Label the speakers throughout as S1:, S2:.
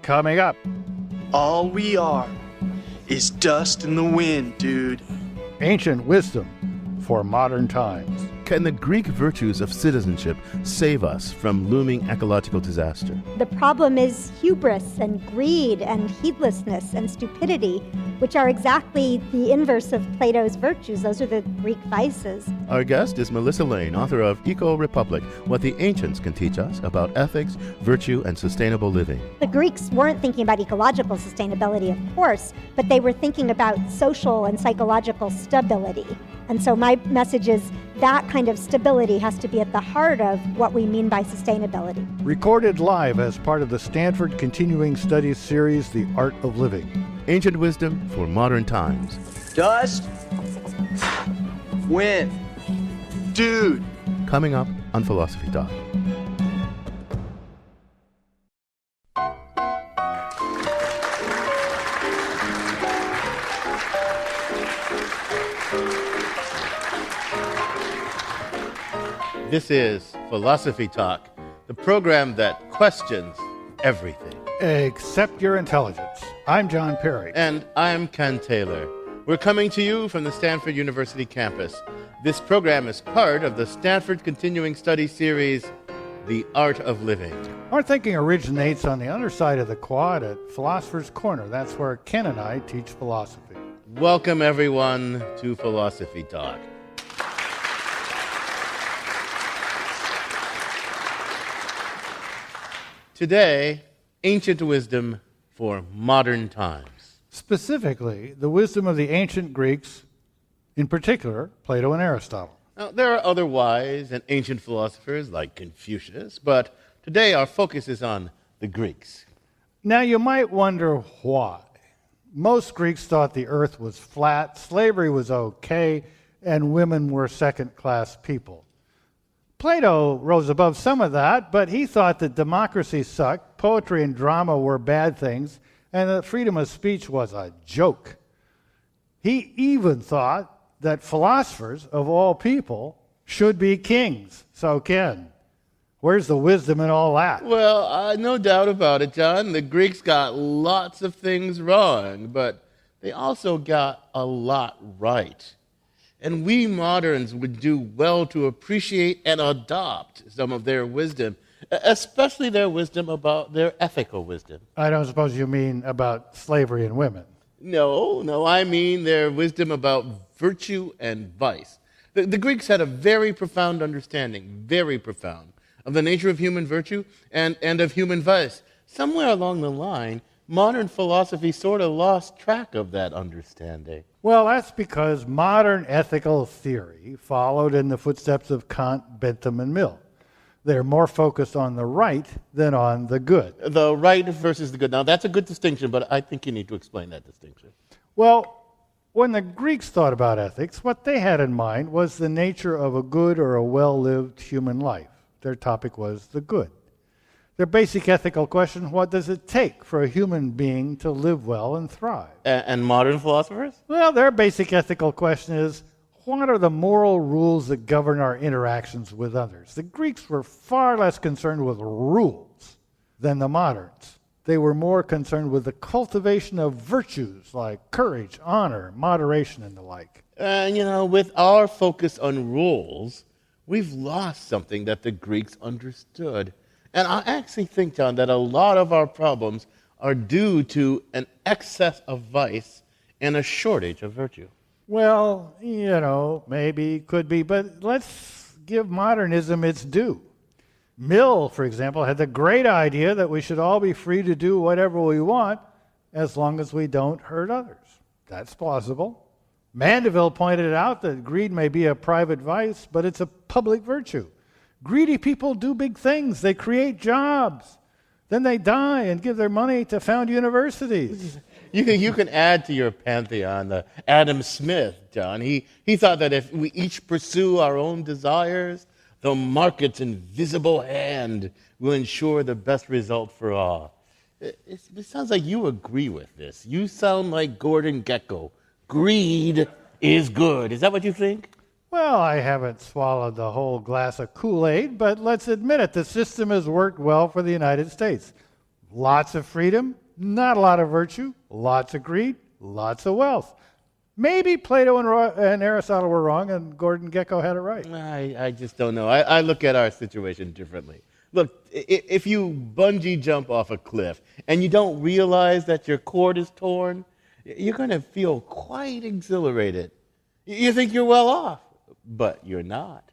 S1: Coming up,
S2: All we are is dust in the wind, dude.
S1: ancient wisdom for modern times.
S3: Can the Greek virtues of citizenship save us from looming ecological disaster?
S4: The problem is hubris and greed and heedlessness and stupidity, which are exactly the inverse of Plato's virtues. Those are the Greek vices.
S3: Our guest is Melissa Lane, author of Eco-Republic, What the Ancients Can Teach Us About Ethics, Virtue, and Sustainable Living.
S4: The Greeks weren't thinking about ecological sustainability, of course, but they were thinking about social and psychological stability. And so my message is that kind of stability has to be at the heart of what we mean by sustainability.
S1: Recorded live as part of the Stanford Continuing Studies series, The Art of Living.
S3: Ancient wisdom for modern times.
S2: Dust, wind, dude.
S3: Coming up on Philosophy Talk. This is Philosophy Talk, the program that questions everything.
S1: Accept your intelligence. I'm John Perry.
S3: And I'm Ken Taylor. We're coming to you from the Stanford University campus. This program is part of the Stanford Continuing Studies series, The Art of Living.
S1: Our thinking originates on the other side of the quad at Philosopher's Corner. That's where Ken and I teach philosophy.
S3: Welcome, everyone, to Philosophy Talk. Today, ancient wisdom for modern times.
S1: Specifically, the wisdom of the ancient Greeks, in particular, Plato and Aristotle.
S3: Now, there are other wise and ancient philosophers like Confucius, but today our focus is on the Greeks.
S1: Now, you might wonder why. Most Greeks thought the earth was flat, slavery was okay, and women were second-class people. Plato rose above some of that, but he thought that democracy sucked, poetry and drama were bad things, and that freedom of speech was a joke. He even thought that philosophers, of all people, should be kings. So, Ken, where's the wisdom in all that?
S3: Well, no doubt about it, John. The Greeks got lots of things wrong, but they also got a lot right. And we moderns would do well to appreciate and adopt some of their wisdom, especially their wisdom about their ethical wisdom.
S1: I don't suppose you mean about slavery and women.
S3: No, I mean their wisdom about virtue and vice. The Greeks had a very profound understanding, very profound, of the nature of human virtue and of human vice. Somewhere along the line, modern philosophy sort of lost track of that understanding.
S1: Well, that's because modern ethical theory followed in the footsteps of Kant, Bentham, and Mill. They're more focused on the right than on the good.
S3: The right versus the good. Now, that's a good distinction, but I think you need to explain that distinction.
S1: Well, when the Greeks thought about ethics, what they had in mind was the nature of a good or a well-lived human life. Their topic was the good. Their basic ethical question, what does it take for a human being to live well and thrive?
S3: And modern philosophers?
S1: Well, their basic ethical question is, what are the moral rules that govern our interactions with others? The Greeks were far less concerned with rules than the moderns. They were more concerned with the cultivation of virtues like courage, honor, moderation, and the like.
S3: And, with our focus on rules, we've lost something that the Greeks understood. And I actually think, John, that a lot of our problems are due to an excess of vice and a shortage of virtue.
S1: Well, maybe, could be, but let's give modernism its due. Mill, for example, had the great idea that we should all be free to do whatever we want as long as we don't hurt others. That's plausible. Mandeville pointed out that greed may be a private vice, but it's a public virtue. Greedy people do big things. They create jobs. Then they die and give their money to found universities.
S3: You can add to your pantheon Adam Smith, John. He thought that if we each pursue our own desires, the market's invisible hand will ensure the best result for all. It sounds like you agree with this. You sound like Gordon Gekko. Greed is good. Is that what you think?
S1: Well, I haven't swallowed the whole glass of Kool-Aid, but let's admit it, the system has worked well for the United States. Lots of freedom, not a lot of virtue, lots of greed, lots of wealth. Maybe Plato and Aristotle were wrong and Gordon Gekko had it right.
S3: I just don't know. I look at our situation differently. Look, if you bungee jump off a cliff and you don't realize that your cord is torn, you're going to feel quite exhilarated. You think you're well off, but you're not.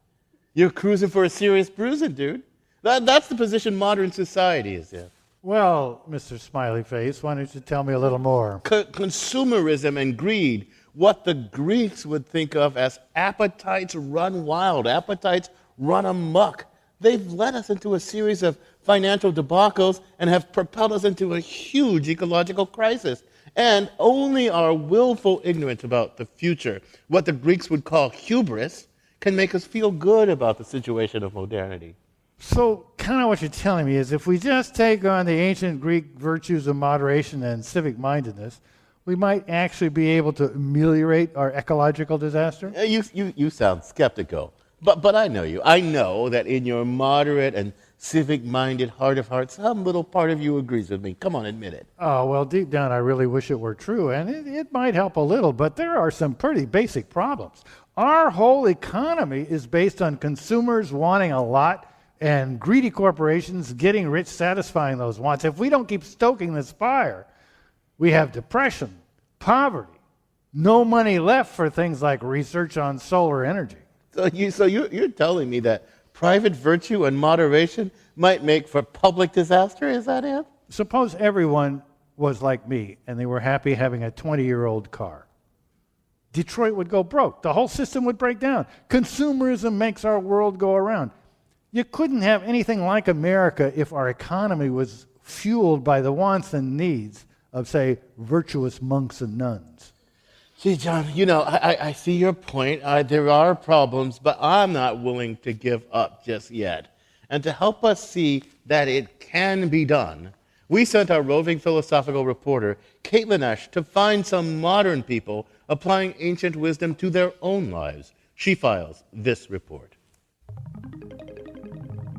S3: You're cruising for a serious bruising, dude. That's the position modern society is in.
S1: Well, Mr. Smiley Face, why don't you tell me a little more?
S3: Consumerism and greed, what the Greeks would think of as appetites run wild, appetites run amok. They've led us into a series of financial debacles and have propelled us into a huge ecological crisis. And only our willful ignorance about the future, what the Greeks would call hubris, can make us feel good about the situation of modernity.
S1: So, kind of what you're telling me is if we just take on the ancient Greek virtues of moderation and civic mindedness, we might actually be able to ameliorate our ecological disaster?
S3: You sound skeptical, but I know you. I know that in your moderate and civic-minded heart of hearts, some little part of you agrees with me. Come on, admit it.
S1: Oh, well, deep down, I really wish it were true, and it might help a little, but there are some pretty basic problems. Our whole economy is based on consumers wanting a lot and greedy corporations getting rich satisfying those wants. If we don't keep stoking this fire, we have depression, poverty, no money left for things like research on solar energy.
S3: So you're telling me that private virtue and moderation might make for public disaster? Is that it?
S1: Suppose everyone was like me and they were happy having a 20-year-old car. Detroit would go broke. The whole system would break down. Consumerism makes our world go around. You couldn't have anything like America if our economy was fueled by the wants and needs of, say, virtuous monks and nuns.
S3: Gee, John, I see your point. There are problems, but I'm not willing to give up just yet. And to help us see that it can be done, we sent our roving philosophical reporter, Caitlin Esch, to find some modern people applying ancient wisdom to their own lives. She files this report.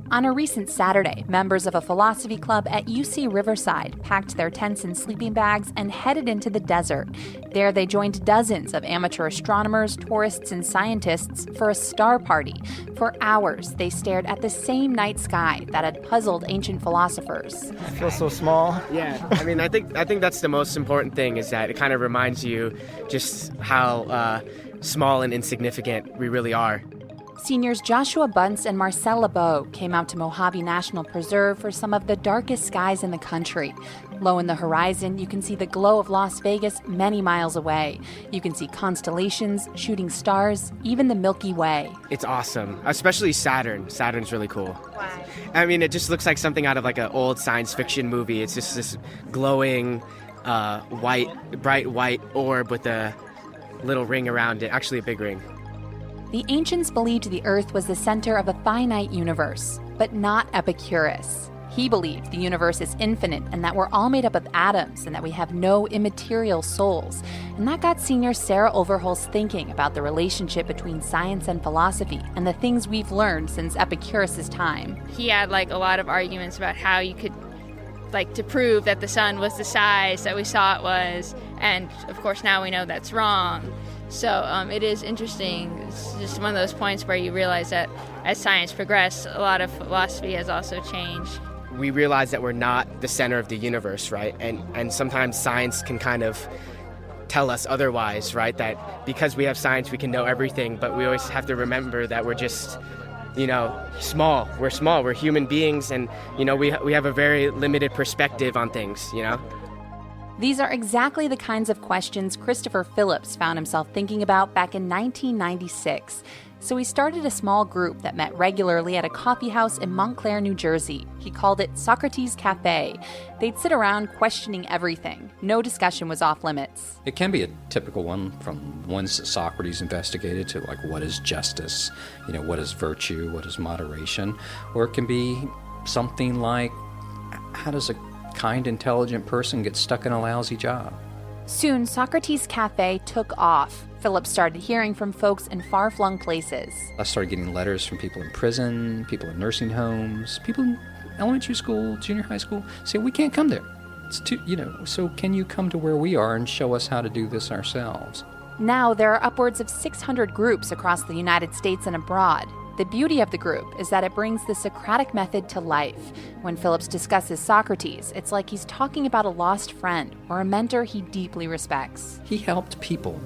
S5: On a recent Saturday, members of a philosophy club at UC Riverside packed their tents and sleeping bags and headed into the desert. There they joined dozens of amateur astronomers, tourists, and scientists for a star party. For hours, they stared at the same night sky that had puzzled ancient philosophers.
S6: I feel so small. Yeah, I mean, I think that's the most important thing, is that it kind of reminds you just how small and insignificant we really are.
S5: Seniors Joshua Bunce and Marcel LeBeau came out to Mojave National Preserve for some of the darkest skies in the country. Low in the horizon, you can see the glow of Las Vegas many miles away. You can see constellations, shooting stars, even the Milky Way.
S6: It's awesome, especially Saturn. Saturn's really cool. Wow. I mean, it just looks like something out of like an old science fiction movie. It's just this glowing, bright white orb with a little ring around it, actually a big ring.
S5: The ancients believed the Earth was the center of a finite universe, but not Epicurus. He believed the universe is infinite and that we're all made up of atoms and that we have no immaterial souls. And that got senior Sarah Overholtz thinking about the relationship between science and philosophy and the things we've learned since Epicurus' time.
S7: He had a lot of arguments about how you could to prove that the sun was the size that we saw it was, and of course now we know that's wrong. So it is interesting. It's just one of those points where you realize that as science progressed, a lot of philosophy has also changed.
S6: We realize that we're not the center of the universe, right? And sometimes science can kind of tell us otherwise, right? That because we have science, we can know everything, but we always have to remember that we're just, small. We're small. We're human beings, and, we have a very limited perspective on things,
S5: These are exactly the kinds of questions Christopher Phillips found himself thinking about back in 1996. So he started a small group that met regularly at a coffee house in Montclair, New Jersey. He called it Socrates Cafe. They'd sit around questioning everything. No discussion was off limits.
S8: It can be a typical one, from ones that Socrates investigated to what is justice, what is virtue, what is moderation, or it can be something like, how does a kind, intelligent person get stuck in a lousy job?
S5: Soon, Socrates Cafe took off. Philip started hearing from folks in far-flung places.
S8: I started getting letters from people in prison, people in nursing homes, people elementary school, junior high school, say, we can't come there. It's too, so can you come to where we are and show us how to do this ourselves?
S5: Now there are upwards of 600 groups across the United States and abroad. The beauty of the group is that it brings the Socratic method to life. When Phillips discusses Socrates, it's like he's talking about a lost friend or a mentor he deeply respects.
S8: He helped people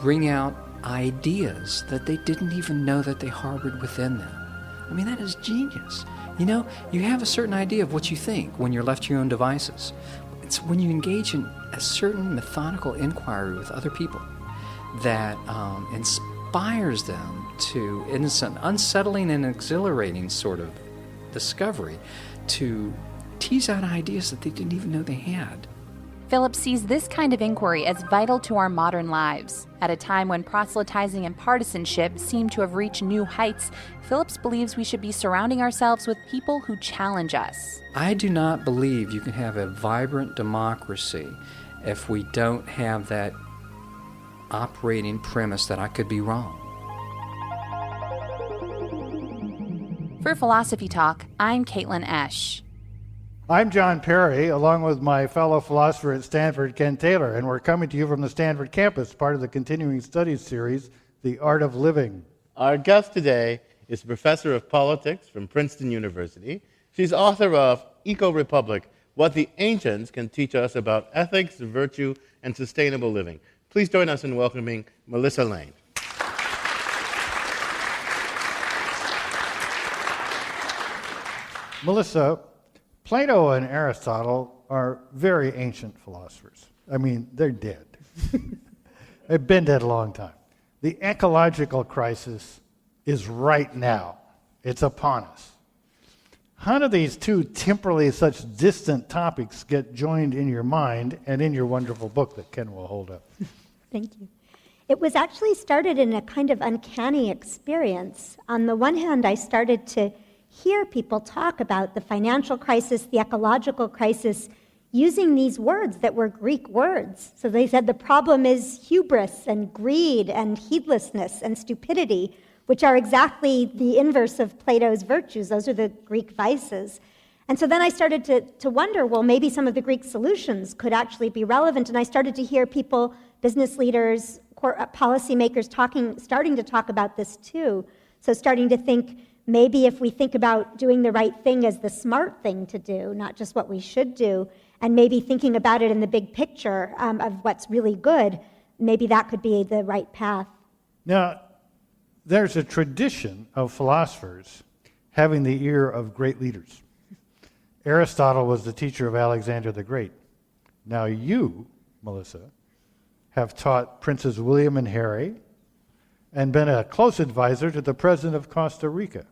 S8: bring out ideas that they didn't even know that they harbored within them. I mean, that is genius. You have a certain idea of what you think when you're left to your own devices. It's when you engage in a certain methodical inquiry with other people that inspires them to, in an unsettling and exhilarating sort of discovery, to tease out ideas that they didn't even know they had.
S5: Phillips sees this kind of inquiry as vital to our modern lives. At a time when proselytizing and partisanship seem to have reached new heights, Phillips believes we should be surrounding ourselves with people who challenge us.
S8: I do not believe you can have a vibrant democracy if we don't have that operating premise that I could be wrong.
S5: For Philosophy Talk, I'm Caitlin Esch.
S1: I'm John Perry, along with my fellow philosopher at Stanford, Ken Taylor, and we're coming to you from the Stanford campus, part of the Continuing Studies series, The Art of Living.
S3: Our guest today is a professor of politics from Princeton University. She's author of Eco-Republic, What the Ancients Can Teach Us About Ethics, Virtue, and Sustainable Living. Please join us in welcoming Melissa Lane.
S1: Melissa, Plato and Aristotle are very ancient philosophers. I mean, they're dead. They've been dead a long time. The ecological crisis is right now. It's upon us. How do these two temporally such distant topics get joined in your mind and in your wonderful book that Ken will hold up?
S4: Thank you. It was actually started in a kind of uncanny experience. On the one hand, I started to hear people talk about the financial crisis, the ecological crisis, using these words that were Greek words. So they said the problem is hubris and greed and heedlessness and stupidity, which are exactly the inverse of Plato's virtues. Those are the Greek vices. And so then I started to wonder, well, maybe some of the Greek solutions could actually be relevant. And I started to hear people, business leaders, policymakers starting to talk about this too. So starting to think, maybe if we think about doing the right thing as the smart thing to do, not just what we should do, and maybe thinking about it in the big picture of what's really good, maybe that could be the right path.
S1: Now, there's a tradition of philosophers having the ear of great leaders. Aristotle was the teacher of Alexander the Great. Now you, Melissa, have taught Princes William and Harry and been a close advisor to the president of Costa Rica.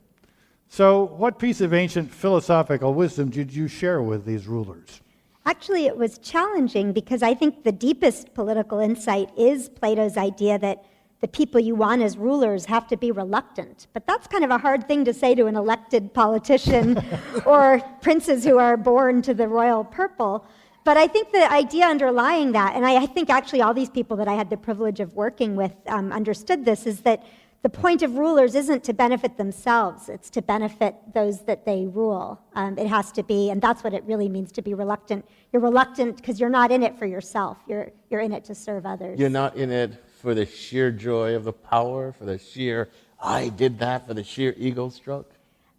S1: So what piece of ancient philosophical wisdom did you share with these rulers?
S4: Actually, it was challenging because I think the deepest political insight is Plato's idea that the people you want as rulers have to be reluctant. But that's kind of a hard thing to say to an elected politician or princes who are born to the royal purple. But I think the idea underlying that, and I think actually all these people that I had the privilege of working with understood this, is that the point of rulers isn't to benefit themselves, it's to benefit those that they rule. It has to be, and that's what it really means to be reluctant. You're reluctant because you're not in it for yourself, you're in it to serve others.
S3: You're not in it for the sheer joy of the power, for the sheer, I did that, for the sheer ego stroke?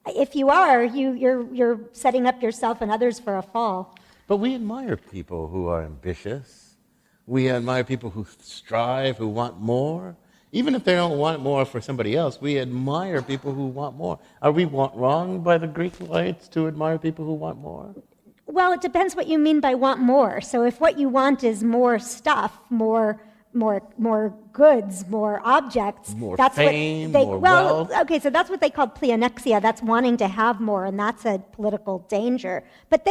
S4: If you are, you're setting up yourself and others for a fall.
S3: But we admire people who are ambitious. We admire people who strive, who want more. Even if they don't want more for somebody else, we admire people who want more. Are we wrong by the Greek lights to admire people who want more?
S4: Well, it depends what you mean by want more. So if what you want is more stuff, more goods, more objects.
S3: More
S4: that's
S3: fame,
S4: what they,
S3: more
S4: well,
S3: wealth.
S4: Okay, so that's what they called pleonexia. That's wanting to have more, and that's a political danger. But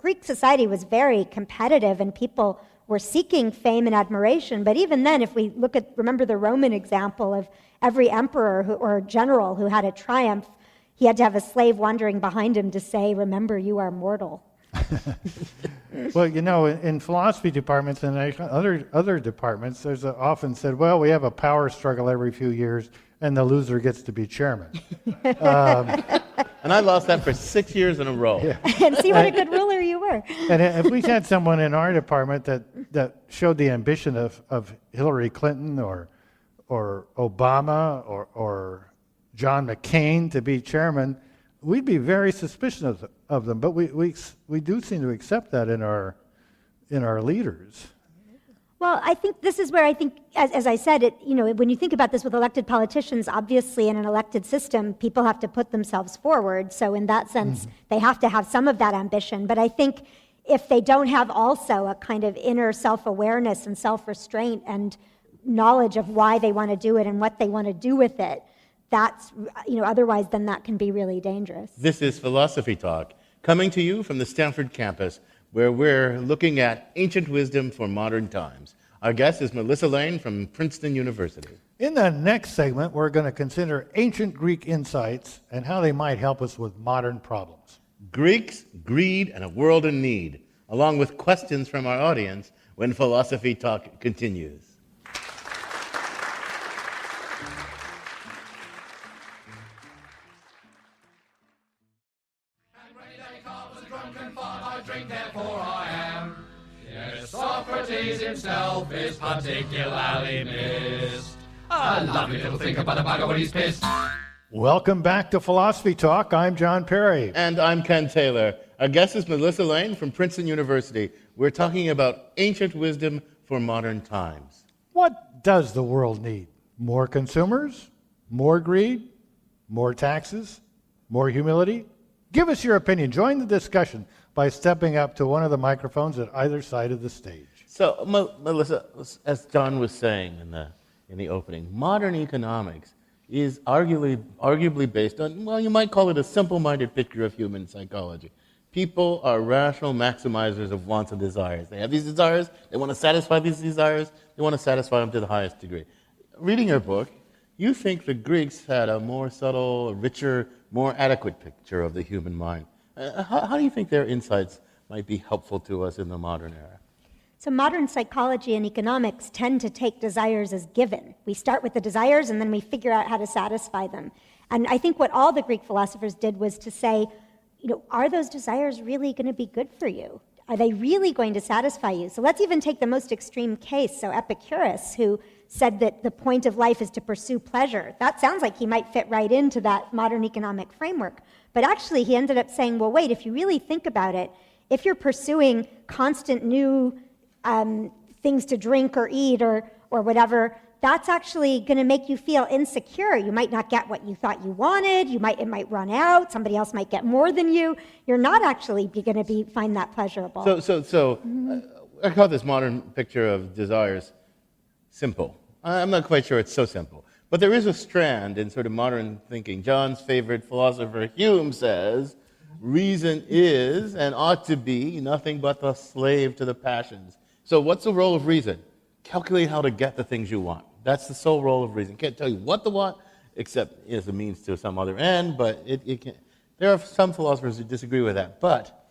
S4: Greek society was very competitive, and people were seeking fame and admiration. But even then, if we remember the Roman example of every emperor or general who had a triumph, he had to have a slave wandering behind him to say, "Remember, you are mortal."
S1: Well, in philosophy departments and other departments, there's often said, well, we have a power struggle every few years, and the loser gets to be chairman.
S3: And I lost that for 6 years in a row.
S1: Yeah.
S4: And see what a good ruler you were.
S1: And if we had someone in our department that showed the ambition of Hillary Clinton or Obama or John McCain to be chairman, we'd be very suspicious of them. But we do seem to accept that in our leaders.
S4: Well, I think this is where I think, as I said, when you think about this with elected politicians, obviously in an elected system, people have to put themselves forward. So in that sense, they have to have some of that ambition. But I think if they don't have also a kind of inner self-awareness and self-restraint and knowledge of why they want to do it and what they want to do with it, that's, otherwise then that can be really dangerous.
S3: This is Philosophy Talk, coming to you from the Stanford campus, where we're looking at ancient wisdom for modern times. Our guest is Melissa Lane from Princeton University.
S1: In the next segment, we're going to consider ancient Greek insights and how they might help us with modern problems.
S3: Greeks, greed, and a world in need, along with questions from our audience when Philosophy Talk continues.
S9: Socrates himself is particularly missed. A lovely little thing about a bugger when he's pissed.
S1: Welcome back to Philosophy Talk. I'm John Perry.
S3: And I'm Ken Taylor. Our guest is Melissa Lane from Princeton University. We're talking about ancient wisdom for modern times.
S1: What does the world need? More consumers? More greed? More taxes? More humility? Give us your opinion. Join the discussion by stepping up to one of the microphones at either side of the stage.
S3: So, Melissa, as John was saying in the opening, modern economics is arguably based on, well, you might call it a simple-minded picture of human psychology. People are rational maximizers of wants and desires. They have these desires, they want to satisfy these desires, they want to satisfy them to the highest degree. Reading your book, you think the Greeks had a more subtle, a richer, more adequate picture of the human mind. How do you think their insights might be helpful to us in the modern era?
S4: So modern psychology and economics tend to take desires as given. We start with the desires and then we figure out how to satisfy them. And I think what all the Greek philosophers did was to say, are those desires really going to be good for you? Are they really going to satisfy you? So let's even take the most extreme case. So Epicurus, who said that the point of life is to pursue pleasure. That sounds like he might fit right into that modern economic framework. But actually, he ended up saying, well, wait, if you really think about it, if you're pursuing constant new things to drink or eat or whatever, that's actually going to make you feel insecure. You might not get what you thought you wanted. It might run out. Somebody else might get more than you. You're not actually going to find that pleasurable.
S3: So I call this modern picture of desires simple. I'm not quite sure it's so simple. But there is a strand in sort of modern thinking. John's favorite philosopher, Hume, says, reason is and ought to be nothing but the slave to the passions. So what's the role of reason? Calculate how to get the things you want. That's the sole role of reason. Can't tell you what to want, except as a means to some other end, but it can. There are some philosophers who disagree with that. But,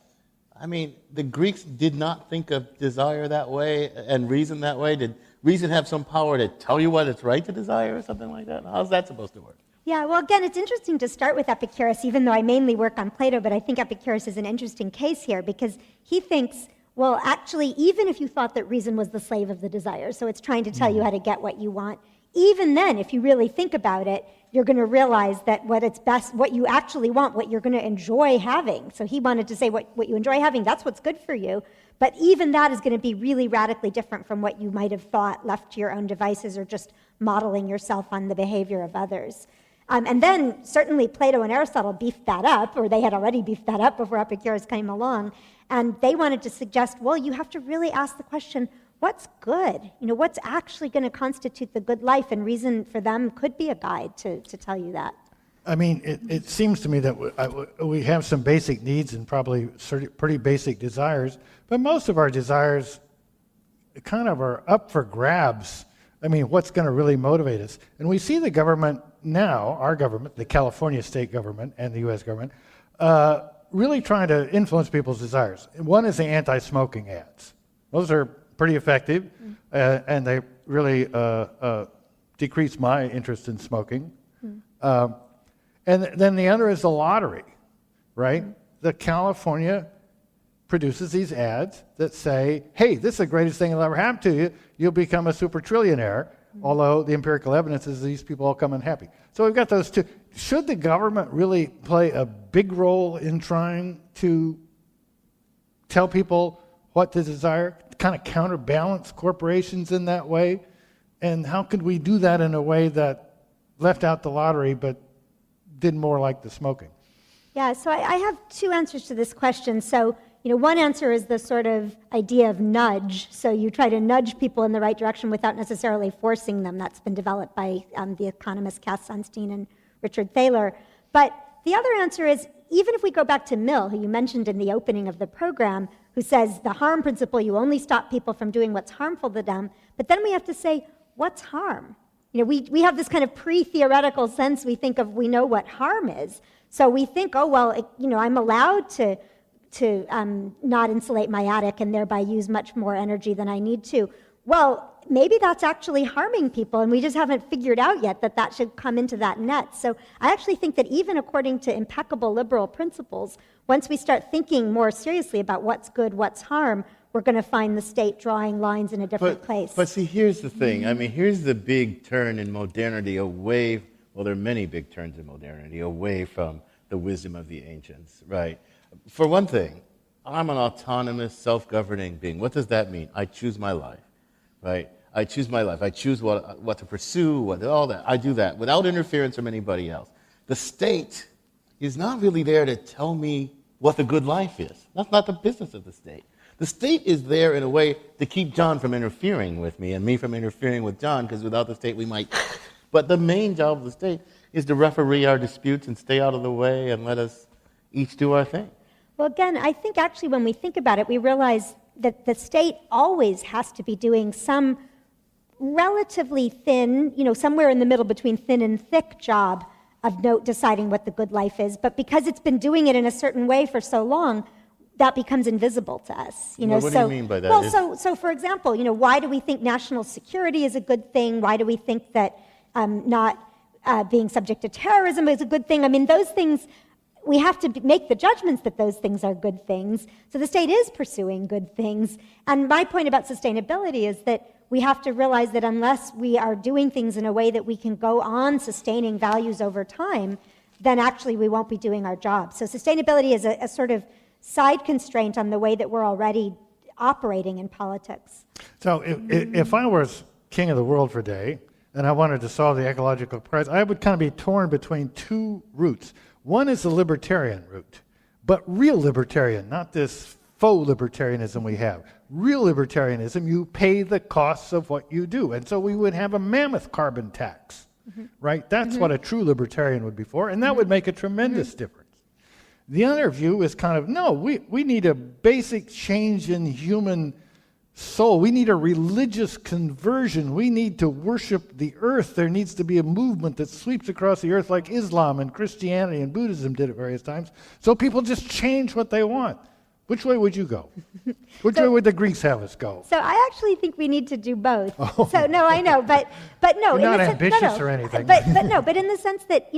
S3: I mean, the Greeks did not think of desire that way and reason that way. Did reason have some power to tell you what it's right to desire or something like that? How's that supposed to work?
S4: Yeah, well, again, it's interesting to start with Epicurus, even though I mainly work on Plato, but I think Epicurus is an interesting case here because he thinks, well, actually, even if you thought that reason was the slave of the desire, so it's trying to tell you how to get what you want, even then, if you really think about it, you're going to realize that what you actually want, what you're going to enjoy having. So he wanted to say what you enjoy having, that's what's good for you. But even that is going to be really radically different from what you might have thought left to your own devices or just modeling yourself on the behavior of others. And then certainly Plato and Aristotle beefed that up, or they had already beefed that up before Epicurus came along. And they wanted to suggest, well, you have to really ask the question, what's good? What's actually going to constitute the good life? And reason for them could be a guide to tell you that.
S1: I mean, it seems to me that we have some basic needs and probably pretty basic desires, but most of our desires kind of are up for grabs. I mean, what's going to really motivate us? And we see the government now, our government, the California state government and the U.S. government, really trying to influence people's desires. One is the anti-smoking ads. Those are pretty effective, and they really decrease my interest in smoking. And then the other is the lottery. right? The California produces these ads that say, hey, this is the greatest thing that'll ever happen to you. You'll become a super trillionaire, although the empirical evidence is these people all come unhappy. So we've got those two. Should the government really play a big role in trying to tell people what to desire, kind of counterbalance corporations in that way? And how could we do that in a way that left out the lottery but did more like the smoking?
S4: Yeah, so I have two answers to this question. So, one answer is the sort of idea of nudge. So you try to nudge people in the right direction without necessarily forcing them. That's been developed by the economists Cass Sunstein and Richard Thaler. But the other answer is, even if we go back to Mill, who you mentioned in the opening of the program, who says the harm principle, you only stop people from doing what's harmful to them, but then we have to say, what's harm? We have this kind of pre-theoretical sense we know what harm is. So we think, oh, well, I'm allowed to not insulate my attic and thereby use much more energy than I need to. Well, maybe that's actually harming people, and we just haven't figured out yet that should come into that net. So I actually think that even according to impeccable liberal principles, once we start thinking more seriously about what's good, what's harm, we're going to find the state drawing lines in a different place.
S3: But see, here's the thing. I mean, here's the big turn in modernity away, well, there are many big turns in modernity away from the wisdom of the ancients, right? For one thing, I'm an autonomous, self-governing being. What does that mean? I choose my life, right? I choose my life. I choose what to pursue, all that. I do that without interference from anybody else. The state is not really there to tell me what the good life is. That's not the business of the state. The state is there in a way to keep John from interfering with me and me from interfering with John, because without the state we might. But the main job of the state is to referee our disputes and stay out of the way and let us each do our thing.
S4: Well, again, I think actually when we think about it, we realize that the state always has to be doing some relatively thin, somewhere in the middle between thin and thick job of deciding what the good life is. But because it's been doing it in a certain way for so long, that becomes invisible to us.
S3: Well, what do you mean by that?
S4: Well, so for example, why do we think national security is a good thing? Why do we think that not being subject to terrorism is a good thing? I mean, those things, we have to make the judgments that those things are good things. So the state is pursuing good things. And my point about sustainability is that we have to realize that unless we are doing things in a way that we can go on sustaining values over time, then actually we won't be doing our job. So sustainability is a sort of side constraint on the way that we're already operating in politics.
S1: So if I was king of the world for a day and I wanted to solve the ecological crisis, I would kind of be torn between two routes. One is the libertarian route, but real libertarian, not this faux libertarianism we have. Real libertarianism, you pay the costs of what you do. And so we would have a mammoth carbon tax, right? That's what a true libertarian would be for, and that would make a tremendous difference. The other view is kind of, no, we need a basic change in human soul. We need a religious conversion. We need to worship the earth. There needs to be a movement that sweeps across the earth like Islam and Christianity and Buddhism did at various times. So people just change what they want. Which way would you go? Which way would the Greeks have us go?
S4: So I actually think we need to do both. Oh. So no, I know, but no.
S1: You're not ambitious or anything.
S4: But in the sense that,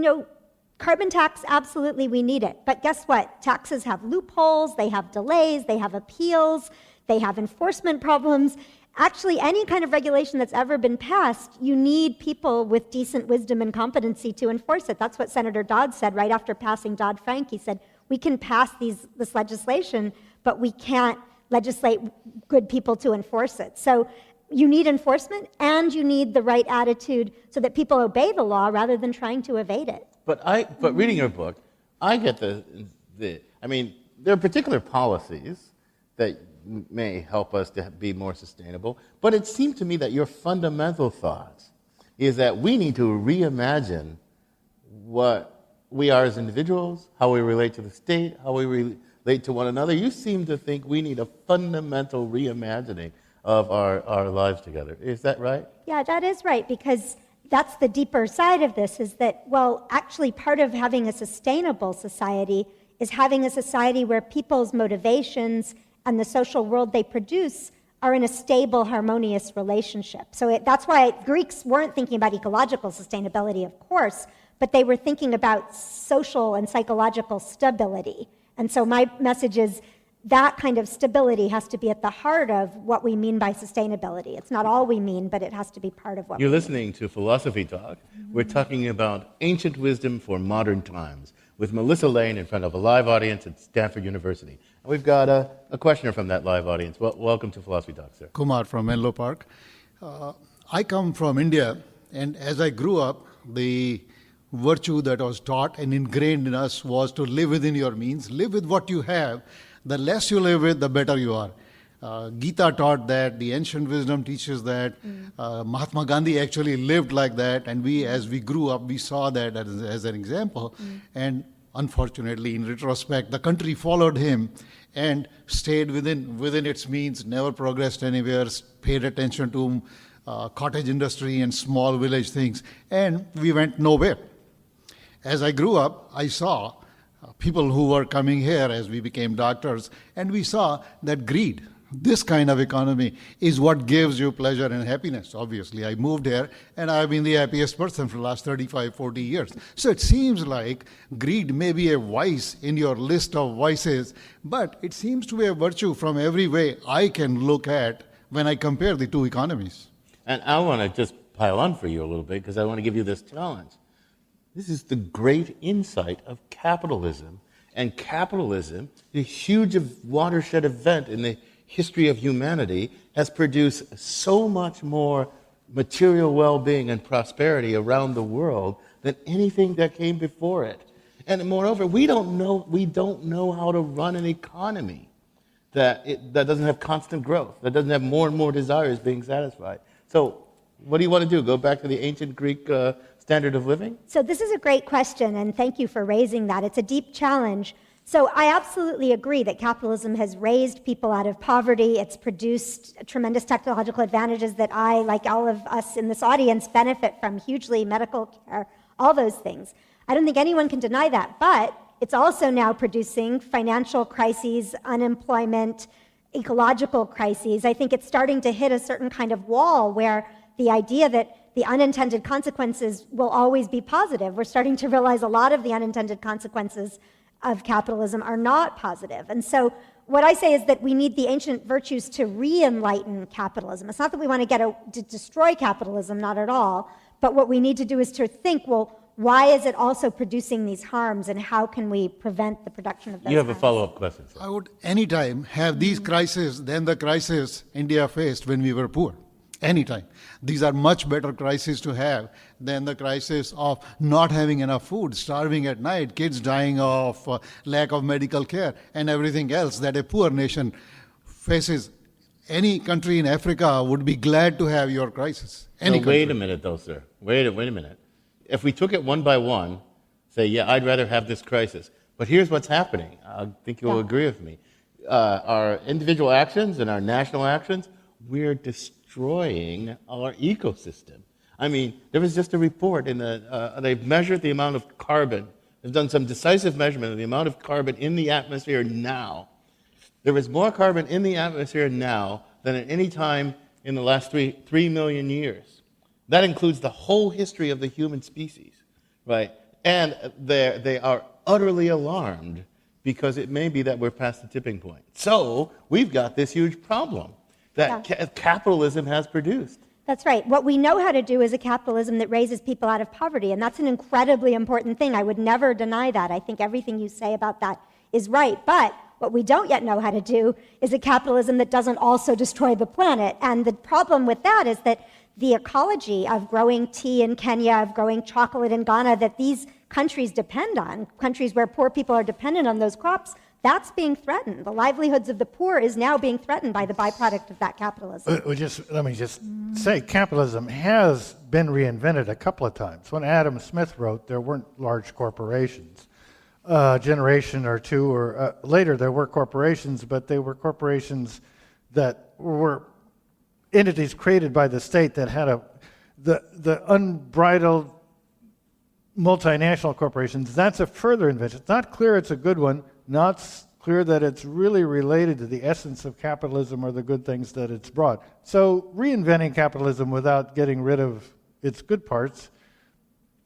S4: carbon tax, absolutely we need it. But guess what? Taxes have loopholes, they have delays, they have appeals, they have enforcement problems. Actually, any kind of regulation that's ever been passed, you need people with decent wisdom and competency to enforce it. That's what Senator Dodd said right after passing Dodd-Frank. He said, we can pass this legislation, but we can't legislate good people to enforce it. So you need enforcement and you need the right attitude so that people obey the law rather than trying to evade it.
S3: But reading your book, I get there are particular policies that may help us to be more sustainable, but it seemed to me that your fundamental thought is that we need to reimagine what we are as individuals, how we relate to the state, how we relate to one another. You seem to think we need a fundamental reimagining of our lives together. Is that right?
S4: Yeah, that is right, because that's the deeper side of this, is that, well, actually part of having a sustainable society is having a society where people's motivations and the social world they produce are in a stable, harmonious relationship. So that's why Greeks weren't thinking about ecological sustainability, of course, but they were thinking about social and psychological stability. And so my message is that kind of stability has to be at the heart of what we mean by sustainability. It's not all we mean, but it has to be part of what
S3: You're
S4: we
S3: listening to Philosophy Talk. We're talking about ancient wisdom for modern times with Melissa Lane in front of a live audience at Stanford University. And we've got a questioner from that live audience. Well, welcome to Philosophy Talk, sir.
S10: Kumar from Menlo Park. I come from India, and as I grew up, the virtue that was taught and ingrained in us was to live within your means, live with what you have. The less you live with, the better you are. Gita taught that, the ancient wisdom teaches that. Mahatma Gandhi actually lived like that, and as we grew up, we saw that as an example. And unfortunately, in retrospect, the country followed him and stayed within its means, never progressed anywhere, paid attention to cottage industry and small village things, and we went nowhere. As I grew up, I saw people who were coming here as we became doctors, and we saw that greed, this kind of economy, is what gives you pleasure and happiness. Obviously, I moved here, and I've been the happiest person for the last 35, 40 years. So it seems like greed may be a vice in your list of vices, but it seems to be a virtue from every way I can look at when I compare the two economies.
S3: And I want to just pile on for you a little bit because I want to give you this challenge. This is the great insight of capitalism. And capitalism, the huge watershed event in the history of humanity, has produced so much more material well-being and prosperity around the world than anything that came before it. And moreover, we don't know how to run an economy that doesn't have constant growth, that doesn't have more and more desires being satisfied. So what do you want to do? Go back to the ancient Greek standard of living?
S4: So this is a great question, and thank you for raising that. It's a deep challenge. So I absolutely agree that capitalism has raised people out of poverty. It's produced tremendous technological advantages that I, like all of us in this audience, benefit from hugely: medical care, all those things. I don't think anyone can deny that, but it's also now producing financial crises, unemployment, ecological crises. I think it's starting to hit a certain kind of wall where the idea that the unintended consequences will always be positive. We're starting to realize a lot of the unintended consequences of capitalism are not positive. And so what I say is that we need the ancient virtues to re-enlighten capitalism. It's not that we want to destroy capitalism, not at all, but what we need to do is to think, well, why is it also producing these harms, and how can we prevent the production of those harms?
S3: You have a follow-up question, sir.
S10: I would anytime have these crises than the crisis India faced when we were poor. Anytime. These are much better crises to have than the crisis of not having enough food, starving at night, kids dying of lack of medical care, and everything else that a poor nation faces. Any country in Africa would be glad to have your crisis.
S3: Wait a minute, though, sir. Wait a minute. If we took it one by one, say, yeah, I'd rather have this crisis. But here's what's happening. I think you'll agree with me. Our individual actions and our national actions, we're destroying our ecosystem. I mean, there was just a report they've measured the amount of carbon. They've done some decisive measurement of the amount of carbon in the atmosphere now. There is more carbon in the atmosphere now than at any time in the last 3 million years. That includes the whole history of the human species, right? And they are utterly alarmed because it may be that we're past the tipping point. So we've got this huge problem that capitalism has produced.
S4: That's right. What we know how to do is a capitalism that raises people out of poverty, and that's an incredibly important thing. I would never deny that. I think everything you say about that is right. But what we don't yet know how to do is a capitalism that doesn't also destroy the planet. And the problem with that is that the ecology of growing tea in Kenya, of growing chocolate in Ghana, that these countries depend on, countries where poor people are dependent on those crops, that's being threatened. The livelihoods of the poor is now being threatened by the byproduct of that capitalism.
S1: Let me just say, capitalism has been reinvented a couple of times. When Adam Smith wrote, there weren't large corporations. A generation or two or later, there were corporations, but they were corporations that were entities created by the state that had the unbridled multinational corporations. That's a further invention. It's not clear it's a good one, not clear that it's really related to the essence of capitalism or the good things that it's brought. So reinventing capitalism without getting rid of its good parts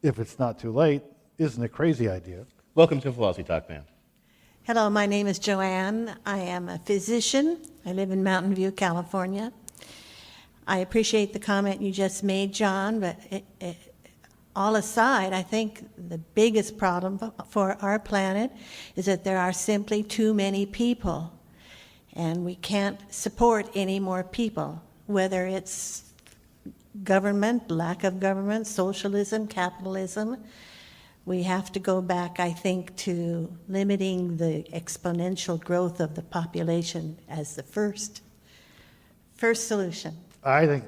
S1: if it's not too late, isn't a crazy idea.
S3: Welcome to Philosophy Talk, ma'am.
S11: Hello, my name is Joanne. I am a physician. I live in Mountain View, California. I appreciate the comment you just made, John, but all aside, I think the biggest problem for our planet is that there are simply too many people, and we can't support any more people, whether it's government, lack of government, socialism, capitalism. We have to go back, I think, to limiting the exponential growth of the population as the first solution.
S1: I think,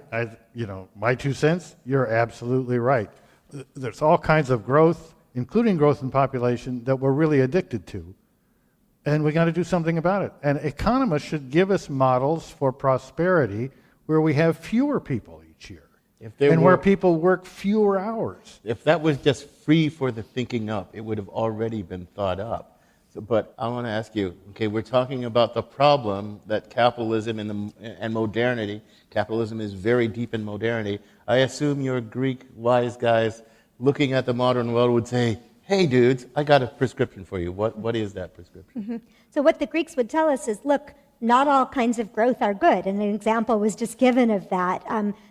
S1: my 2 cents, you're absolutely right. There's all kinds of growth, including growth in population, that we're really addicted to. And we got to do something about it. And economists should give us models for prosperity where we have fewer people each year. Where people work fewer hours.
S3: If that was just free for the thinking up, it would have already been thought up. But I want to ask you, okay, we're talking about the problem that capitalism and modernity, capitalism is very deep in modernity. I assume your Greek wise guys looking at the modern world would say, hey dudes, I got a prescription for you. What is that prescription?
S4: Mm-hmm. So what the Greeks would tell us is, look, not all kinds of growth are good, and an example was just given of that.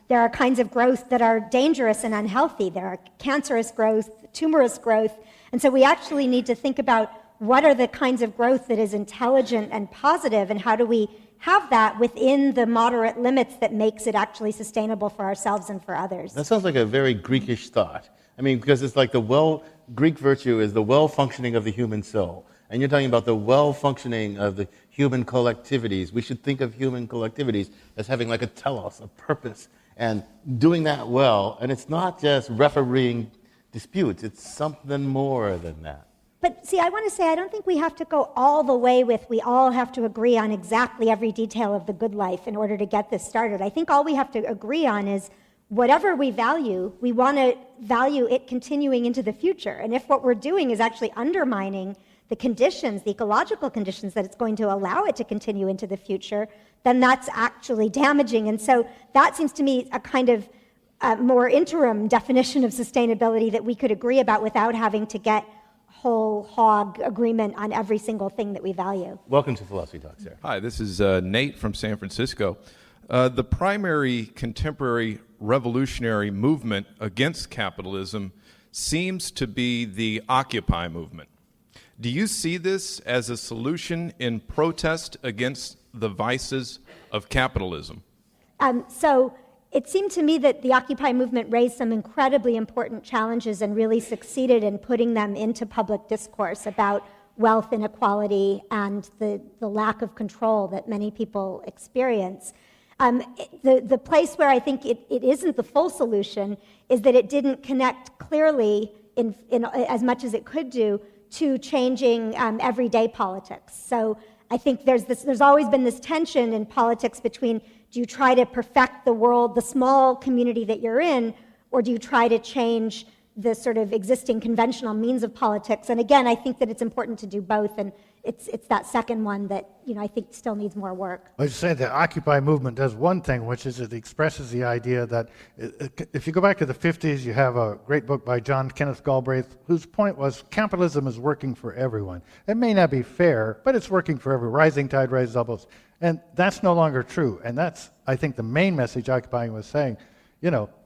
S4: There are kinds of growth that are dangerous and unhealthy. There are cancerous growth, tumorous growth, and so we actually need to think about what are the kinds of growth that is intelligent and positive, and how do we have that within the moderate limits that makes it actually sustainable for ourselves and for others.
S3: That sounds like a very Greekish thought. I mean, because it's like Greek virtue is the well-functioning of the human soul. And you're talking about the well-functioning of the human collectivities. We should think of human collectivities as having like a telos, a purpose, and doing that well. And it's not just refereeing disputes. It's something more than that.
S4: But see, I want to say, I don't think we have to go all the way with we all have to agree on exactly every detail of the good life in order to get this started. I think all we have to agree on is whatever we value, we want to value it continuing into the future. And if what we're doing is actually undermining the conditions, the ecological conditions that it's going to allow it to continue into the future, then that's actually damaging. And so that seems to me a kind of more interim definition of sustainability that we could agree about without having to get whole hog agreement on every single thing that we value.
S3: Welcome to Philosophy Talk, sir.
S12: Hi, this is Nate from San Francisco. The primary contemporary revolutionary movement against capitalism seems to be the Occupy movement. Do you see this as a solution in protest against the vices of capitalism?
S4: So it seemed to me that the Occupy movement raised some incredibly important challenges and really succeeded in putting them into public discourse about wealth inequality and the lack of control that many people experience. The place where I think it isn't the full solution is that it didn't connect clearly in as much as it could do to changing everyday politics. So I think there's always been this tension in politics between, do you try to perfect the world, the small community that you're in, or do you try to change the sort of existing conventional means of politics? And again, I think that it's important to do both, and it's that second one that I think still needs more work.
S1: I was saying the Occupy movement does one thing, which is it expresses the idea that if you go back to the 50s, you have a great book by John Kenneth Galbraith, whose point was capitalism is working for everyone. It may not be fair, but it's working for everyone. Rising tide raises all boats. And that's no longer true. And that's, I think, the main message Occupy was saying.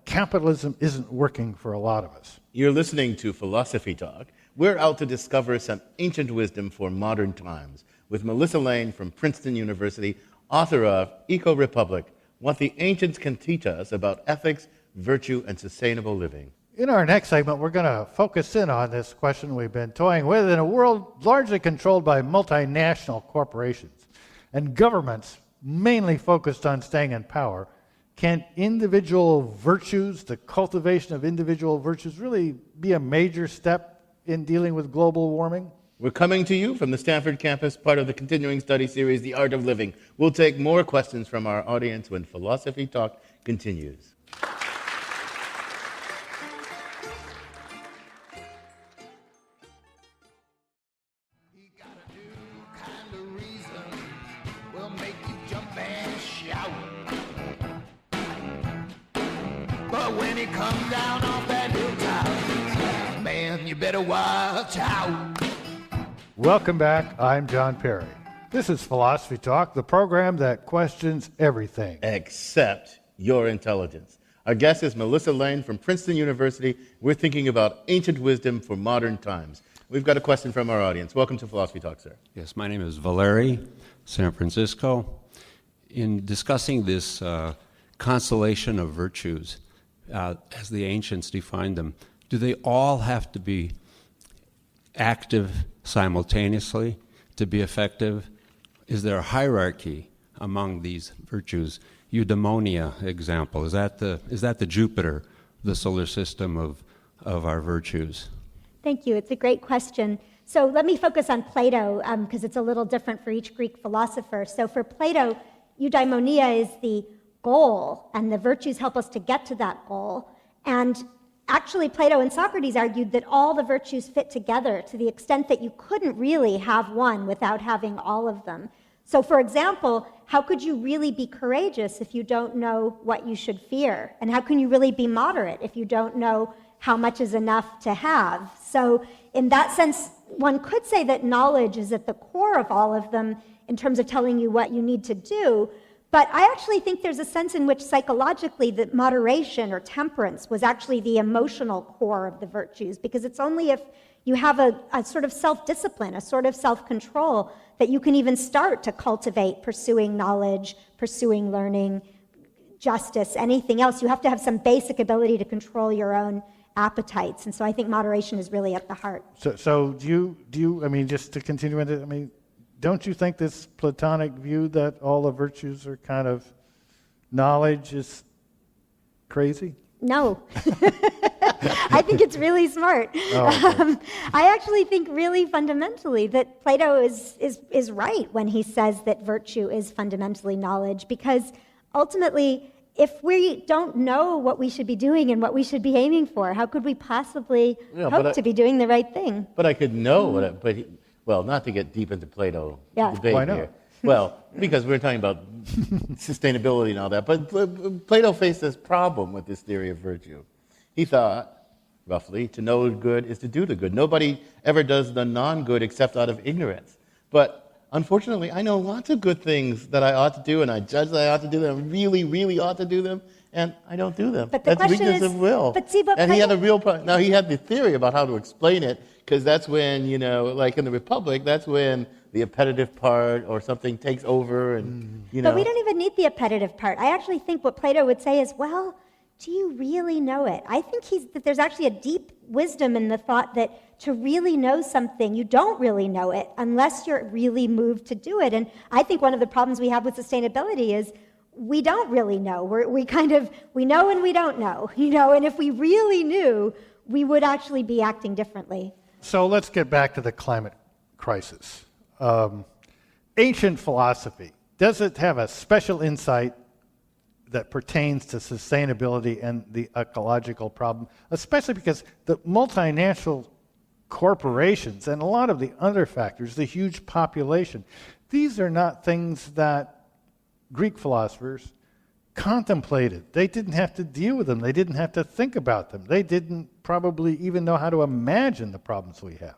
S1: Capitalism isn't working for a lot of us.
S3: You're listening to Philosophy Talk. We're out to discover some ancient wisdom for modern times with Melissa Lane from Princeton University, author of Eco-Republic, What the Ancients Can Teach Us About Ethics, Virtue, and Sustainable Living.
S1: In our next segment, we're going to focus in on this question we've been toying with in a world largely controlled by multinational corporations and governments mainly focused on staying in power. Can individual virtues, the cultivation of individual virtues, really be a major step in dealing with global warming?
S3: We're coming to you from the Stanford campus, part of the Continuing Studies series, The Art of Living. We'll take more questions from our audience when Philosophy Talk continues.
S13: But when he comes down off that hilltop,
S9: you better watch out.
S1: Welcome back. I'm John Perry. This is Philosophy Talk, the program that questions everything
S3: except your intelligence. Our guest is Melissa Lane from Princeton University. We're thinking about ancient wisdom for modern times. We've got a question from our audience. Welcome to Philosophy Talk, sir.
S13: Yes, my name is Valery, San Francisco. In discussing this constellation of virtues, as the ancients defined them, do they all have to be active simultaneously to be effective? Is there a hierarchy among these virtues? Eudaimonia example, is that the Jupiter, the solar system of our virtues?
S4: Thank you. It's a great question. So let me focus on Plato, because it's a little different for each Greek philosopher. So for Plato, eudaimonia is the goal, and the virtues help us to get to that goal. And actually, Plato and Socrates argued that all the virtues fit together to the extent that you couldn't really have one without having all of them. So for example, how could you really be courageous if you don't know what you should fear? And how can you really be moderate if you don't know how much is enough to have? So in that sense, one could say that knowledge is at the core of all of them in terms of telling you what you need to do. But I actually think there's a sense in which psychologically that moderation or temperance was actually the emotional core of the virtues, because it's only if you have a sort of self-discipline, a sort of self-control, that you can even start to cultivate pursuing knowledge, pursuing learning, justice, anything else. You have to have some basic ability to control your own appetites. And so I think moderation is really at the heart.
S1: So do you, I mean, just to continue into, I mean, don't you think this Platonic view that all the virtues are kind of knowledge is crazy?
S4: No. I think it's really smart.
S1: Oh, okay.
S4: I actually think really fundamentally that Plato is right when he says that virtue is fundamentally knowledge, because ultimately, if we don't know what we should be doing and what we should be aiming for, how could we possibly hope to be doing the right thing?
S3: But I could know what well, not to get deep into Plato debate
S1: Why not?
S3: here. Well, because we're talking about sustainability and all that. But Plato faced this problem with this theory of virtue. He thought, roughly, to know good is to do the good. Nobody ever does the non-good except out of ignorance. But unfortunately, I know lots of good things that I ought to do, and I judge that I ought to do them, really, really ought to do them, and I don't do them.
S4: But the
S3: that's
S4: question
S3: weakness
S4: is,
S3: of will.
S4: but see, but
S3: and he had
S4: Plato-
S3: a real problem. Now, he had the theory about how to explain it, because that's when, like in the Republic, that's when the appetitive part or something takes over, and,
S4: But we don't even need the appetitive part. I actually think what Plato would say is, well, do you really know it? I think that there's actually a deep wisdom in the thought that to really know something, you don't really know it unless you're really moved to do it. And I think one of the problems we have with sustainability is we don't really know. We know and we don't know, and if we really knew, we would actually be acting differently.
S1: So let's get back to the climate crisis. Ancient philosophy, does it have a special insight that pertains to sustainability and the ecological problem, especially because the multinational corporations and a lot of the other factors, the huge population, these are not things that Greek philosophers contemplated. They didn't have to deal with them. They didn't have to think about them. They didn't probably even know how to imagine the problems we have.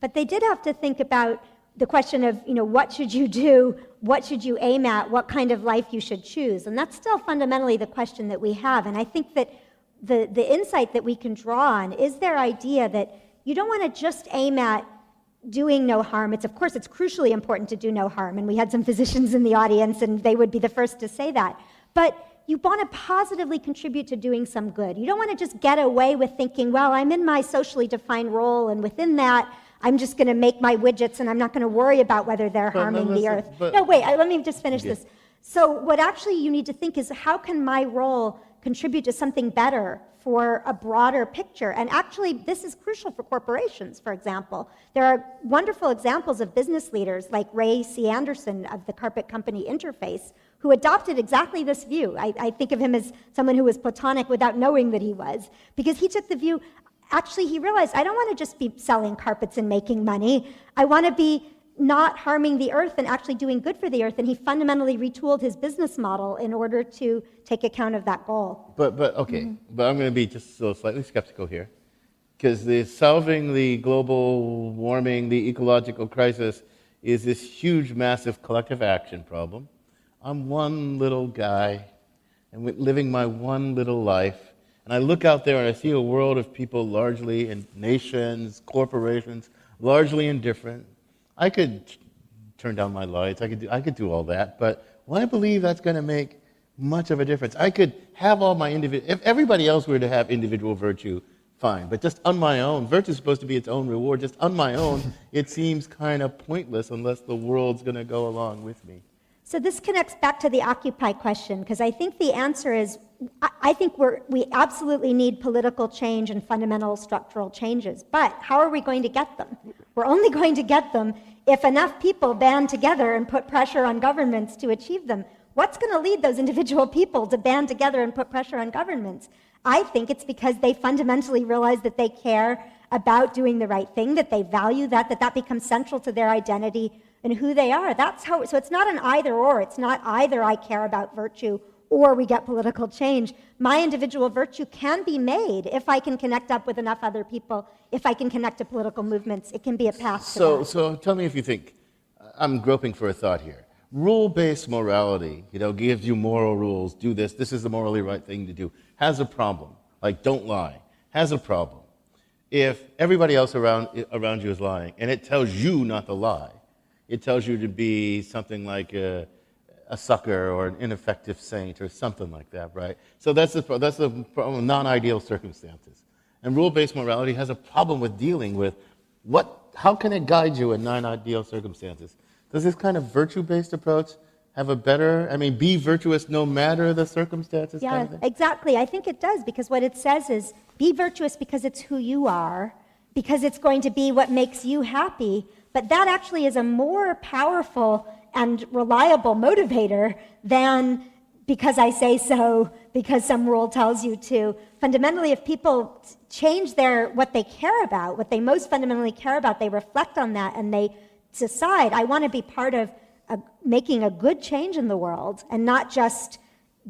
S4: But they did have to think about the question of, what should you do? What should you aim at? What kind of life you should choose? And that's still fundamentally the question that we have. And I think that the insight that we can draw on is their idea that you don't want to just aim at doing no harm. Of course, it's crucially important to do no harm. And we had some physicians in the audience, and they would be the first to say that. But you want to positively contribute to doing some good. You don't want to just get away with thinking, well, I'm in my socially defined role, and within that, I'm just going to make my widgets, and I'm not going to worry about whether they're harming the earth. No, wait, let me just finish this. So what actually you need to think is, how can my role contribute to something better for a broader picture? And actually, this is crucial for corporations, for example. There are wonderful examples of business leaders like Ray C. Anderson of the carpet company Interface, who adopted exactly this view. I think of him as someone who was Platonic without knowing that he was, because he took the view, actually, he realized, I don't want to just be selling carpets and making money. I want to be not harming the earth and actually doing good for the earth. And he fundamentally retooled his business model in order to take account of that goal.
S3: But okay, but I'm going to be just so slightly skeptical here. Because solving the global warming, the ecological crisis, is this huge, massive collective action problem. I'm one little guy, and living my one little life, and I look out there and I see a world of people largely in nations, corporations, largely indifferent. I could turn down my lights, I could do all that, but will I believe that's going to make much of a difference? I could have all my if everybody else were to have individual virtue, fine, but just on my own, virtue is supposed to be its own reward, just on my own, it seems kind of pointless unless the world's going to go along with me.
S4: So this connects back to the Occupy question, because I think the answer is, I think we absolutely need political change and fundamental structural changes, but how are we going to get them? We're only going to get them if enough people band together and put pressure on governments to achieve them. What's going to lead those individual people to band together and put pressure on governments? I think it's because they fundamentally realize that they care about doing the right thing, that they value that becomes central to their identity and who they are. So it's not an either or. It's not either I care about virtue or we get political change. My individual virtue can be made if I can connect up with enough other people, if I can connect to political movements. It can be a path to that.
S3: So tell me if you think, I'm groping for a thought here. Rule-based morality, gives you moral rules, do this is the morally right thing to do, has a problem. Like, don't lie, has a problem. If everybody else around you is lying, and it tells you not to lie, it tells you to be something like a sucker or an ineffective saint or something like that, right? So that's the problem of non-ideal circumstances. And rule-based morality has a problem with dealing with how can it guide you in non-ideal circumstances? Does this kind of virtue-based approach have a better, be virtuous no matter the circumstances?
S4: Yeah,
S3: kind of thing?
S4: Exactly. I think it does, because what it says is be virtuous because it's who you are, because it's going to be what makes you happy, but that actually is a more powerful and reliable motivator than because I say so, because some rule tells you to. Fundamentally, if people change what they care about, what they most fundamentally care about, they reflect on that and they decide, I want to be part of making a good change in the world and not just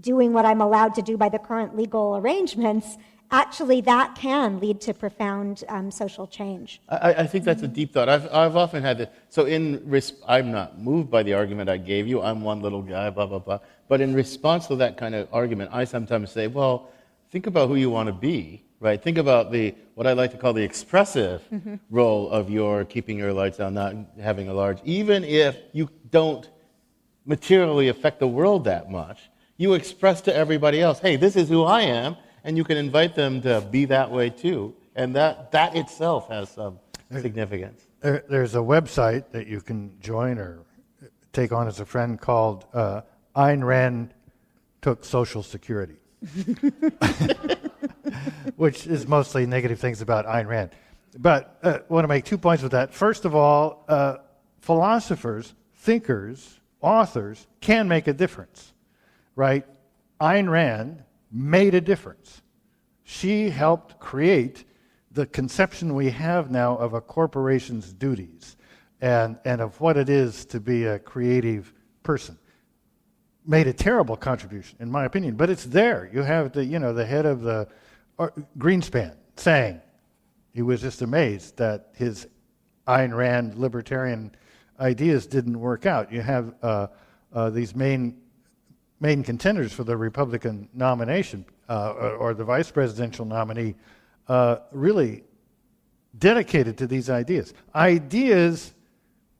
S4: doing what I'm allowed to do by the current legal arrangements, actually that can lead to profound social change.
S3: I think that's a deep thought. I've often had that. So I'm not moved by the argument I gave you. I'm one little guy, blah, blah, blah. But in response to that kind of argument, I sometimes say, well, think about who you want to be, right? Think about what I like to call the expressive role of your keeping your lights down, not having a large, even if you don't materially affect the world that much, you express to everybody else, hey, this is who I am, and you can invite them to be that way too. And that itself has some significance.
S1: There's a website that you can join or take on as a friend called Ayn Rand Took Social Security. Which is mostly negative things about Ayn Rand. But I want to make 2 points with that. First of all, philosophers, thinkers, authors can make a difference, right? Ayn Rand made a difference. She helped create the conception we have now of a corporation's duties and of what it is to be a creative person. Made a terrible contribution, in my opinion, but it's there. You have the head of the Greenspan saying he was just amazed that his Ayn Rand libertarian ideas didn't work out. You have these main contenders for the Republican nomination or the vice presidential nominee really dedicated to these ideas. Ideas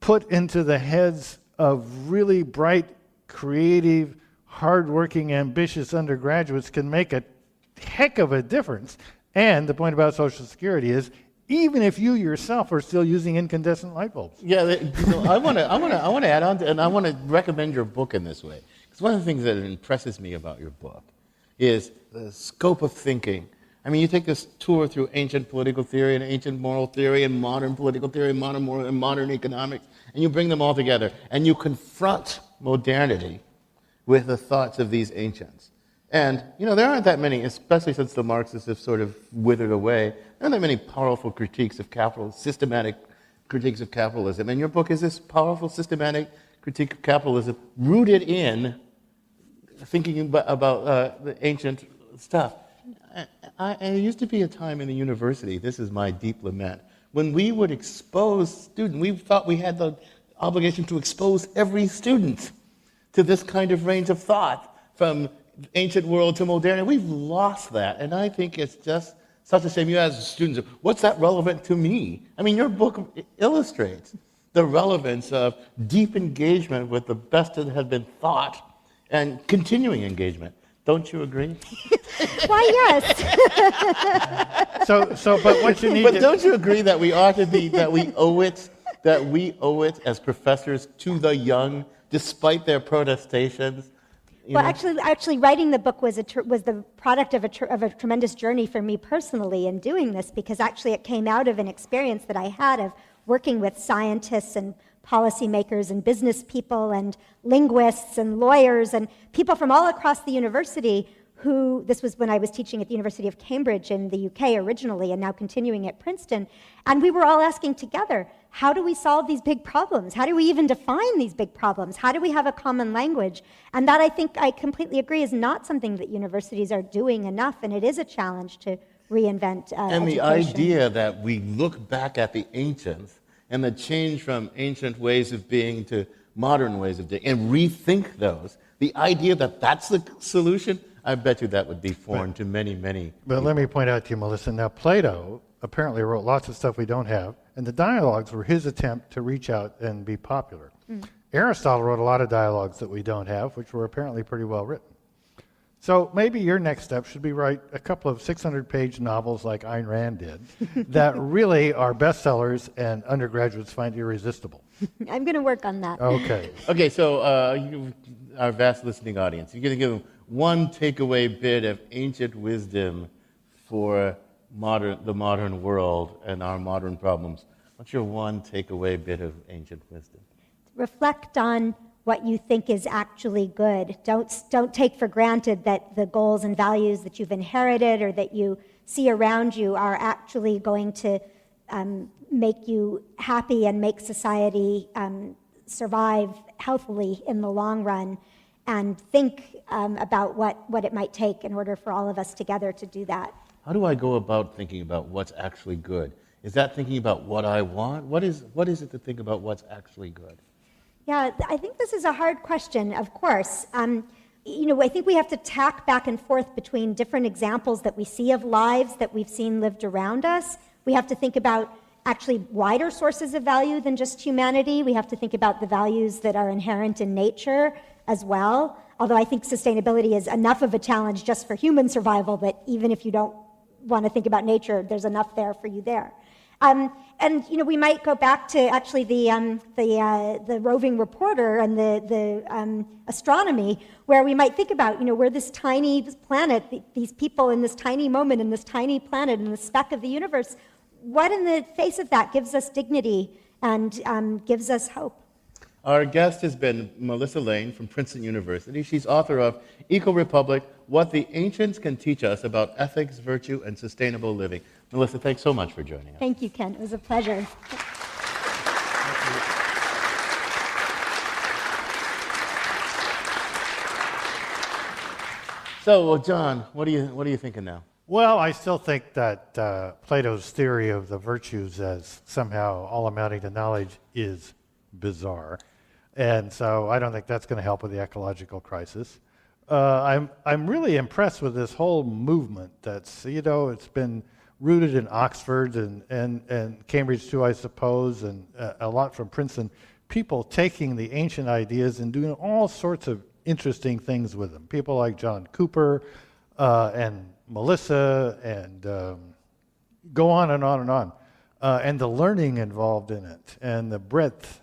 S1: put into the heads of really bright, creative, hardworking, ambitious undergraduates can make a heck of a difference. And the point about Social Security is, even if you yourself are still using incandescent light bulbs.
S3: Yeah, I want to add on to, and I want to recommend your book in this way. Because one of the things that impresses me about your book is the scope of thinking. You take this tour through ancient political theory and ancient moral theory and modern political theory and modern moral and modern economics, and you bring them all together, and you confront modernity with the thoughts of these ancients. And, there aren't that many, especially since the Marxists have sort of withered away, there aren't that many powerful critiques of capitalism, systematic critiques of capitalism. And your book is this powerful systematic critique of capitalism rooted in thinking about the ancient stuff. And there used to be a time in the university, this is my deep lament, when we would expose students, we thought we had the obligation to expose every student to this kind of range of thought, from ancient world to modernity. We've lost that, and I think it's just such a shame. You ask students, what's that relevant to me? I mean, your book illustrates the relevance of deep engagement with the best that has been thought and continuing engagement. Don't you agree?
S4: Why, yes.
S1: But what you need
S3: But don't you agree that we ought to be, that we owe it as professors to the young, despite their protestations?
S4: Well, actually, writing the book was the product of a tremendous journey for me personally in doing this, because actually it came out of an experience that I had of working with scientists and policymakers and business people and linguists and lawyers and people from all across the university who, this was when I was teaching at the University of Cambridge in the UK originally and now continuing at Princeton, and we were all asking together, how do we solve these big problems? How do we even define these big problems? How do we have a common language? And that, I think, I completely agree, is not something that universities are doing enough, and it is a challenge to reinvent
S3: And the
S4: education.
S3: idea that we look back at the ancients and the change from ancient ways of being to modern ways of doing, and rethink those, the idea that that's the solution, I bet you that would be foreign to many, many.
S1: But let me point out to you, Melissa, now Plato apparently wrote lots of stuff we don't have, and the dialogues were his attempt to reach out and be popular. Aristotle wrote a lot of dialogues that we don't have, which were apparently pretty well written. So maybe your next step should be write a couple of 600-page novels like Ayn Rand did that really are bestsellers and undergraduates find irresistible.
S4: I'm going to work on that.
S1: Okay.
S3: Okay, so our vast listening audience, you're going to give them one takeaway bit of ancient wisdom for the modern world and our modern problems. What's your one takeaway bit of ancient wisdom?
S4: Reflect on what you think is actually good. Don't take for granted that the goals and values that you've inherited or that you see around you are actually going to make you happy and make society survive healthily in the long run. And think about what it might take in order for all of us together to do that.
S3: How do I go about thinking about what's actually good? Is that thinking about what I want? What is it to think about what's actually good?
S4: Yeah, I think this is a hard question, of course. I think we have to tack back and forth between different examples that we see of lives that we've seen lived around us. We have to think about actually wider sources of value than just humanity. We have to think about the values that are inherent in nature as well. Although I think sustainability is enough of a challenge just for human survival that even if you don't want to think about nature, there's enough there for you there. We might go back to actually the roving reporter and the astronomy, where we might think about, we're this tiny planet, these people in this tiny moment, in this tiny planet, in the speck of the universe. What in the face of that gives us dignity and gives us hope?
S3: Our guest has been Melissa Lane from Princeton University. She's author of Eco-Republic, What the Ancients Can Teach Us About Ethics, Virtue, and Sustainable Living. Melissa, thanks so much for joining us.
S4: Thank you, Ken. It was a pleasure.
S3: So, John, what are you thinking now?
S1: Well, I still think that Plato's theory of the virtues as somehow all amounting to knowledge is bizarre. And so I don't think that's going to help with the ecological crisis. I'm really impressed with this whole movement that's, it's been rooted in Oxford and Cambridge too, I suppose, and a lot from Princeton. People taking the ancient ideas and doing all sorts of interesting things with them. People like John Cooper and Melissa and go on and on and on. And the learning involved in it and the breadth.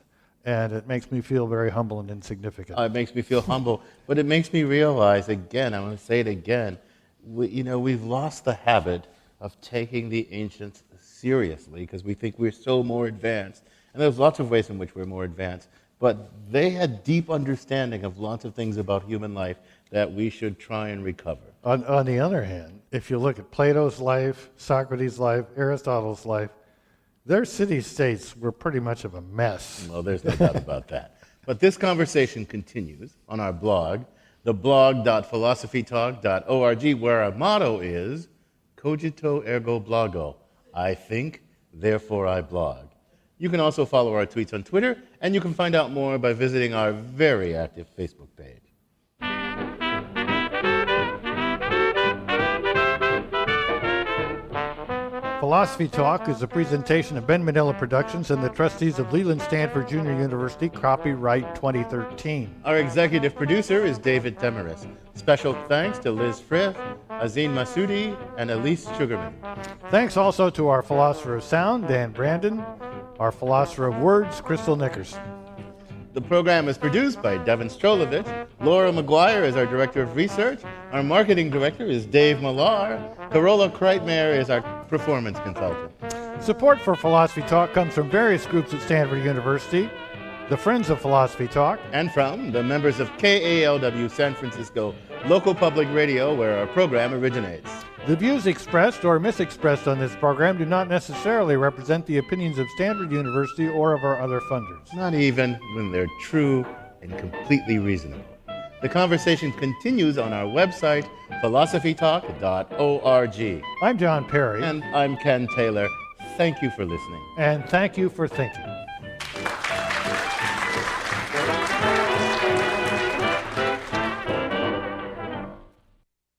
S1: And it makes me feel very humble and insignificant.
S3: It makes me feel humble, but it makes me realize again, I'm going to say it again, we've lost the habit of taking the ancients seriously because we think we're so more advanced. And there's lots of ways in which we're more advanced, but they had deep understanding of lots of things about human life that we should try and recover.
S1: On the other hand, if you look at Plato's life, Socrates' life, Aristotle's life, their city-states were pretty much of a mess.
S3: Well, there's no doubt about that. But this conversation continues on our blog, theblog.philosophytalk.org, where our motto is cogito ergo blogo. I think, therefore I blog. You can also follow our tweets on Twitter, and you can find out more by visiting our very active Facebook page.
S1: Philosophy Talk is a presentation of Ben Manila Productions and the trustees of Leland Stanford Junior University, copyright 2013.
S3: Our executive producer is David Temaris. Special thanks to Liz Frith, Azeen Masudi, and Elise Sugarman.
S1: Thanks also to our philosopher of sound, Dan Brandon, our philosopher of words, Crystal Nickerson.
S3: The program is produced by Devin Strolovitz. Laura McGuire is our director of research. Our marketing director is Dave Millar. Carola Kreitmeyer is our performance consultant.
S1: Support for Philosophy Talk comes from various groups at Stanford University, the Friends of Philosophy Talk,
S3: and from the members of KALW San Francisco Local Public Radio, where our program originates.
S1: The views expressed or misexpressed on this program do not necessarily represent the opinions of Stanford University or of our other funders.
S3: Not even when they're true and completely reasonable. The conversation continues on our website, philosophytalk.org.
S1: I'm John Perry.
S3: And I'm Ken Taylor. Thank you for listening.
S1: And thank you for thinking.